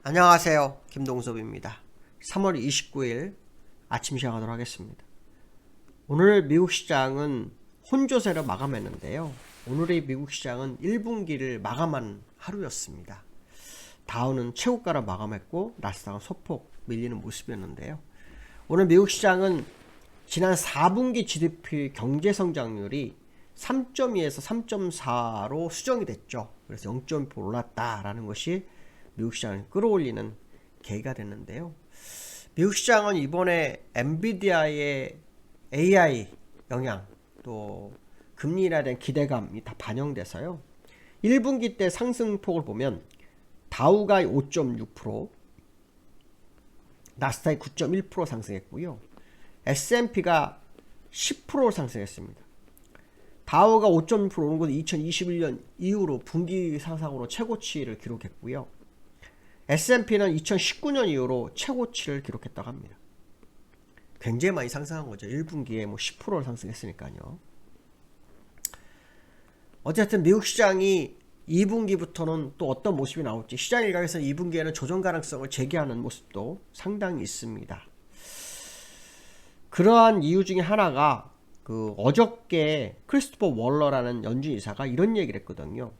안녕하세요. 김동섭입니다. 3월 29일 아침 시작하도록 하겠습니다. 오늘 미국 시장은 혼조세로 마감했는데요. 오늘의 미국 시장은 1분기를 마감한 하루였습니다. 다우는 최고가로 마감했고 나스닥은 소폭 밀리는 모습이었는데요. 오늘 미국 시장은 지난 4분기 GDP 경제성장률이 3.2에서 3.4로 수정이 됐죠. 그래서 0.1% 올랐다라는 것이 미국 시장을 끌어올리는 계기가 됐는데요. 미국 시장은 이번에 엔비디아의 AI 영향, 또 금리 인하에 대한 기대감이 다 반영돼서요. 1분기 때 상승폭을 보면 다우가 5.6%, 나스닥이 9.1% 상승했고요. S&P가 10% 상승했습니다. 다우가 5.6% 오른 것은 2021년 이후로 분기 상승으로 최고치를 기록했고요. S&P는 2019년 이후로 최고치를 기록했다고 합니다. 굉장히 많이 상승한 거죠. 1분기에 10%를 상승했으니까요. 어쨌든 미국 시장이 2분기부터는 또 어떤 모습이 나올지, 시장 일각에서는 2분기에는 조정 가능성을 제기하는 모습도 상당히 있습니다. 그러한 이유 중에 하나가 어저께 크리스토퍼 월러라는 연준 이사가 이런 얘기를 했거든요.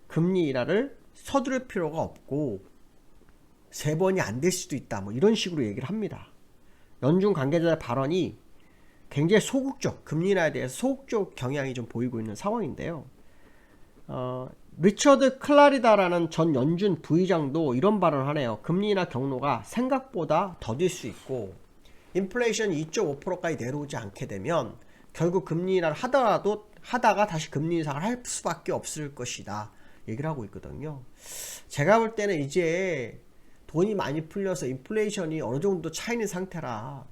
금리 인하를 서두를 필요가 없고 3번이 안 될 수도 있다, 이런 식으로 얘기를 합니다. 연준 관계자의 발언이 굉장히 소극적, 금리 인하에 대해서 소극적 경향이 좀 보이고 있는 상황인데요. 리처드 클라리다라는 전 연준 부의장도 이런 발언을 하네요. 금리 인하 경로가 생각보다 더딜 수 있고 인플레이션이 2.5%까지 내려오지 않게 되면 결국 금리 인하를 하다가 다시 금리 인상을 할 수밖에 없을 것이다 얘기를 하고 있거든요. 제가 볼 때는 이제 돈이 많이 풀려서 인플레이션이 어느 정도 차이는 상태라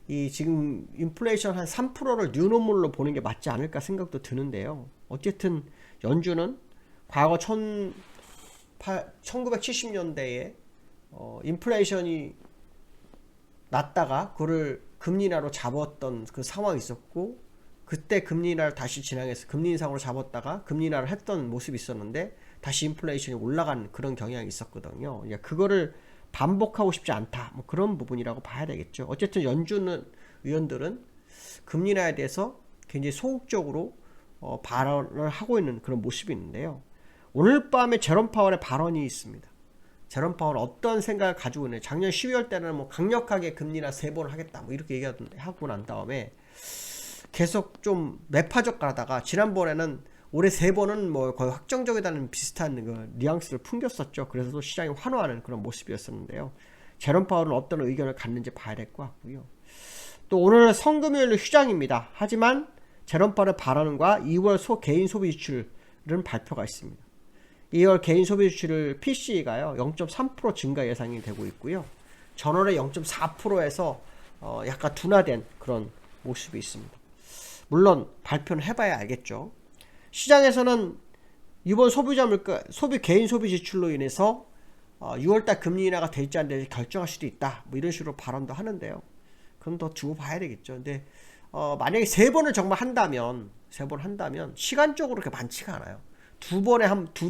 이 지금 인플레이션 한 3%를 뉴노멀로 보는 게 맞지 않을까 생각도 드는데요. 어쨌든 연준은 과거 1970년대에 인플레이션이 낮다가 그걸 금리 인하로 잡았던 그 상황이 있었고, 그때 금리 인하를 다시 진행해서 금리 인상으로 잡았다가 금리 인하를 했던 모습이 있었는데 다시 인플레이션이 올라간 그런 경향이 있었거든요. 그거를 반복하고 싶지 않다, 그런 부분이라고 봐야 되겠죠. 어쨌든 연준 의원들은 금리 인하에 대해서 굉장히 소극적으로 발언을 하고 있는 그런 모습이 있는데요. 오늘 밤에 제롬 파월의 발언이 있습니다. 제롬 파월 어떤 생각을 가지고 있는지, 작년 12월 때는 강력하게 금리 인하 3번을 하겠다 이렇게 얘기하고 난 다음에 계속 좀 매파적 가다가 지난번에는 올해 3번은 거의 확정적이다는 비슷한 뉘앙스를 풍겼었죠. 그래서 또 시장이 환호하는 그런 모습이었었는데요. 제롬 파월은 어떤 의견을 갖는지 봐야 될 것 같고요. 또 오늘 성금요일 휴장입니다. 하지만 제롬 파월의 발언과 2월 개인 소비 지출은 발표가 있습니다. 2월 개인 소비 지출 PCE가요 0.3% 증가 예상이 되고 있고요. 전월에 0.4%에서 약간 둔화된 그런 모습이 있습니다. 물론 발표는 해봐야 알겠죠. 시장에서는 이번 소비 개인 소비 지출로 인해서 6월달 금리 인하가 될지 안 될지 결정할 수도 있다, 이런 식으로 발언도 하는데요. 그럼 더 두고 봐야 되겠죠. 근데 만약에 3번을 정말 한다면 시간적으로 그렇게 많지가 않아요. 두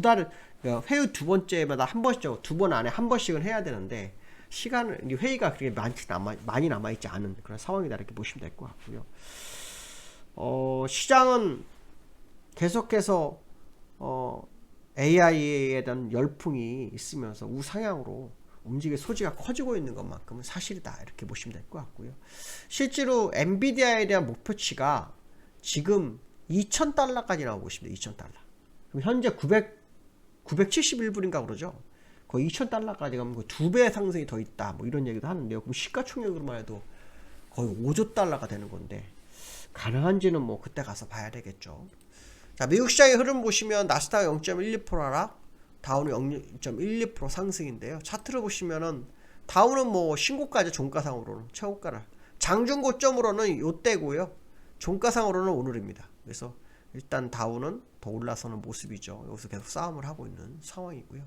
달을 회의 2번째마다 한 번씩, 2번 안에 한 번씩은 해야 되는데 회의가 그렇게 많이 남아있지 않은 그런 상황이다 이렇게 보시면 될 것 같고요. 시장은 계속해서 AI에 대한 열풍이 있으면서 우상향으로 움직일 소지가 커지고 있는 것만큼은 사실이다 이렇게 보시면 될 것 같고요. 실제로 엔비디아에 대한 목표치가 지금 $2,000까지 나오고 있습니다. $2,000. 그럼 현재 971불인가 그러죠. 거의 $2,000까지 가면 2배 상승이 더 있다, 이런 얘기도 하는데요. 그럼 시가총액으로만 해도 거의 $5조 되는 건데 가능한지는 그때 가서 봐야 되겠죠. 자, 미국 시장의 흐름 보시면 나스닥 0.12% 하락, 다우는 0.12% 상승인데요. 차트를 보시면은 다우는 신고가죠. 종가상으로는 최고가를, 장중 고점으로는 요때고요. 종가상으로는 오늘입니다. 그래서 일단 다우는 더 올라서는 모습이죠. 여기서 계속 싸움을 하고 있는 상황이고요.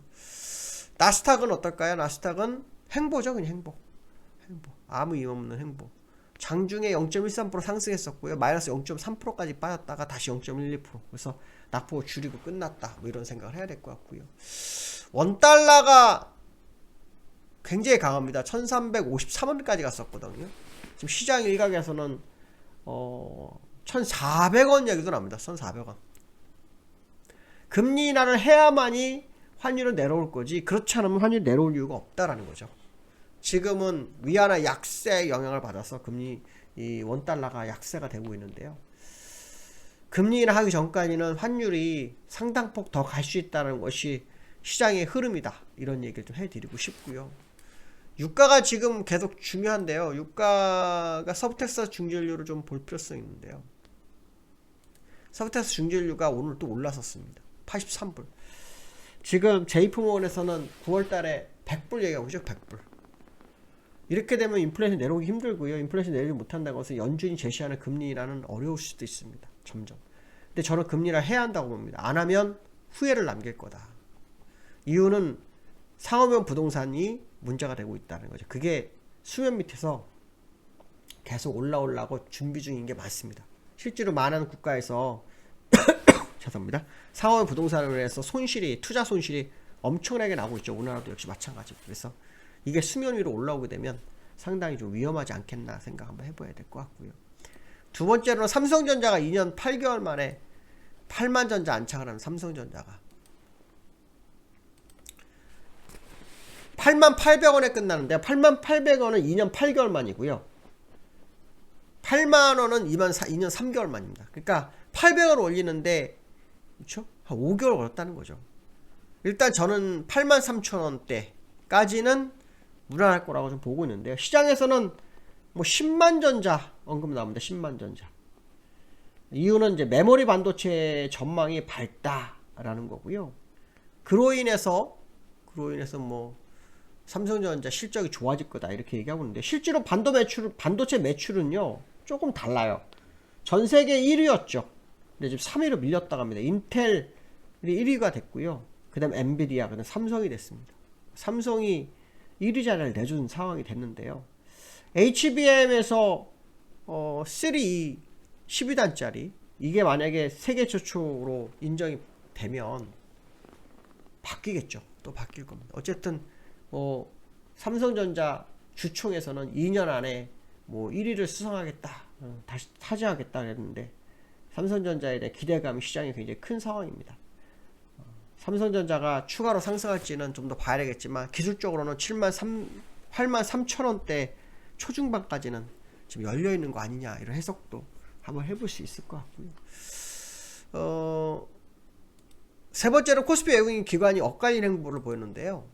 나스닥은 어떨까요? 나스닥은 행보죠. 그냥 행보. 아무 이유 없는 행보. 장중에 0.13% 상승했었고요. 마이너스 0.3%까지 빠졌다가 다시 0.12%. 그래서 낙폭을 줄이고 끝났다, 이런 생각을 해야 될 것 같고요. 원달러가 굉장히 강합니다. 1353원까지 갔었거든요. 지금 시장 일각에서는 1400원 얘기도 납니다. 1400원. 금리 인하를 해야만이 환율은 내려올 거지, 그렇지 않으면 환율이 내려올 이유가 없다라는 거죠. 지금은 위안화 약세 영향을 받아서 금리 이 원달러가 약세가 되고 있는데요. 금리 인하 하기 전까지는 환율이 상당폭 더 갈 수 있다는 것이 시장의 흐름이다, 이런 얘기를 좀 해드리고 싶고요. 유가가 지금 계속 중요한데요. 유가가 서브텍사스 중진율을 좀 볼 필요성이 있는데요. 서브텍사스 중진율가 오늘 또 올라섰습니다. 83불. 지금 JP모건에서는 9월달에 100불 얘기하고 있죠. 100불. 이렇게 되면 인플레이션 내려오기 힘들고요. 인플레이션 내리지 못한다는 것은 연준이 제시하는 금리 인하는 어려울 수도 있습니다. 점점. 근데 저는 금리 인하 해야 한다고 봅니다. 안 하면 후회를 남길 거다. 이유는 상업용 부동산이 문제가 되고 있다는 거죠. 그게 수면 밑에서 계속 올라오려고 준비 중인 게 많습니다. 실제로 많은 국가에서 죄송합니다. 상업용 부동산으로 해서 투자 손실이 엄청나게 나오고 있죠. 우리나라도 역시 마찬가지고. 그래서 이게 수면 위로 올라오게 되면 상당히 좀 위험하지 않겠나 생각 한번 해봐야 될 것 같고요. 두 번째로는 삼성전자가 2년 8개월 만에 8만 전자 안착을 하는 삼성전자가 88,000원에 끝나는데 88,000원은 2년 8개월 만이고요. 8만원은 2년 3개월 만입니다. 그러니까 800원 올리는데 그렇죠? 한 5개월 걸렸다는 거죠. 일단 저는 83,000원대까지는 무난할 거라고 좀 보고 있는데요. 시장에서는 뭐 10만 전자 언급 나옵니다. 10만 전자. 이유는 이제 메모리 반도체 전망이 밝다라는 거고요. 그로 인해서 뭐 삼성전자 실적이 좋아질 거다 이렇게 얘기하고 있는데, 실제로 반도체 매출은요 조금 달라요. 전 세계 1위였죠. 근데 지금 3위로 밀렸다고 합니다. 인텔이 1위가 됐고요. 그 다음 엔비디아, 그 다음 삼성이 됐습니다. 삼성이 1위 자리를 내준 상황이 됐는데요. HBM에서 3 12단짜리 이게 만약에 세계 최초로 인정이 되면 바뀌겠죠. 또 바뀔 겁니다. 어쨌든 삼성전자 주총에서는 2년 안에 뭐 1위를 수상하겠다, 다시 차지하겠다 그랬는데, 삼성전자에 대한 기대감이 시장이 굉장히 큰 상황입니다. 삼성전자가 추가로 상승할지는 좀 더 봐야 되겠지만, 기술적으로는 83,000원대 초중반까지는 지금 열려있는 거 아니냐, 이런 해석도 한번 해볼 수 있을 것 같고요. 세 번째로 코스피 외국인 기관이 엇갈린 행보를 보였는데요.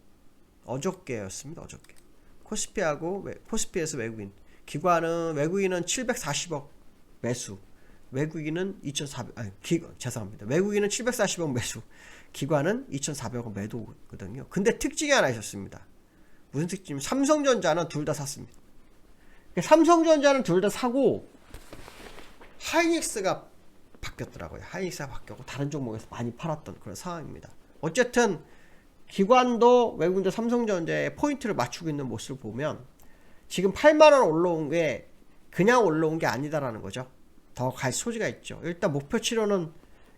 어저께였습니다. 어저께 코스피에서 외국인은 740억 매수, 외국인은 740억 매수, 기관은 2,400억 매도거든요. 근데 특징이 하나 있었습니다. 무슨 특징이냐면 삼성전자는 둘 다 샀습니다. 삼성전자는 둘 다 사고 하이닉스가 바뀌었더라고요. 하이닉스가 바뀌었고 다른 종목에서 많이 팔았던 그런 상황입니다. 어쨌든 기관도 외국인도 삼성전자에 포인트를 맞추고 있는 모습을 보면 지금 8만원 올라온 게 그냥 올라온 게 아니다라는 거죠. 더 갈 소지가 있죠. 일단 목표치로는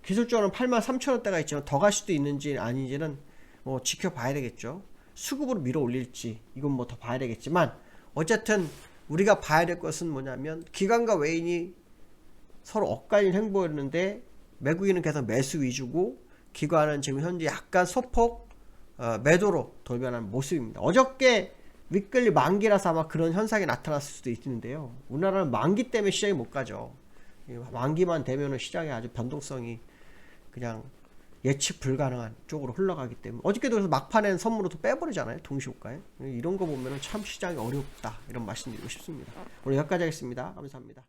기술적으로는 83,000원대가 있지만 더 갈 수도 있는지 아닌지는 뭐 지켜봐야 되겠죠. 수급으로 밀어 올릴지 이건 뭐 더 봐야 되겠지만, 어쨌든 우리가 봐야 될 것은 뭐냐면 기관과 외인이 서로 엇갈린 행보였는데 외국인은 계속 매수 위주고 기관은 지금 현재 약간 소폭 매도로 돌변한 모습입니다. 어저께 윗끌리 만기라서 아마 그런 현상이 나타났을 수도 있는데요. 우리나라는 만기 때문에 시장이 못 가죠. 만기만 되면은 시장의 아주 변동성이 그냥 예측 불가능한 쪽으로 흘러가기 때문에, 어저께도 그래서 막판엔 선물로 또 빼버리잖아요. 동시호가에. 이런 거 보면은 참 시장이 어렵다, 이런 말씀드리고 싶습니다. 오늘 여기까지 하겠습니다. 감사합니다.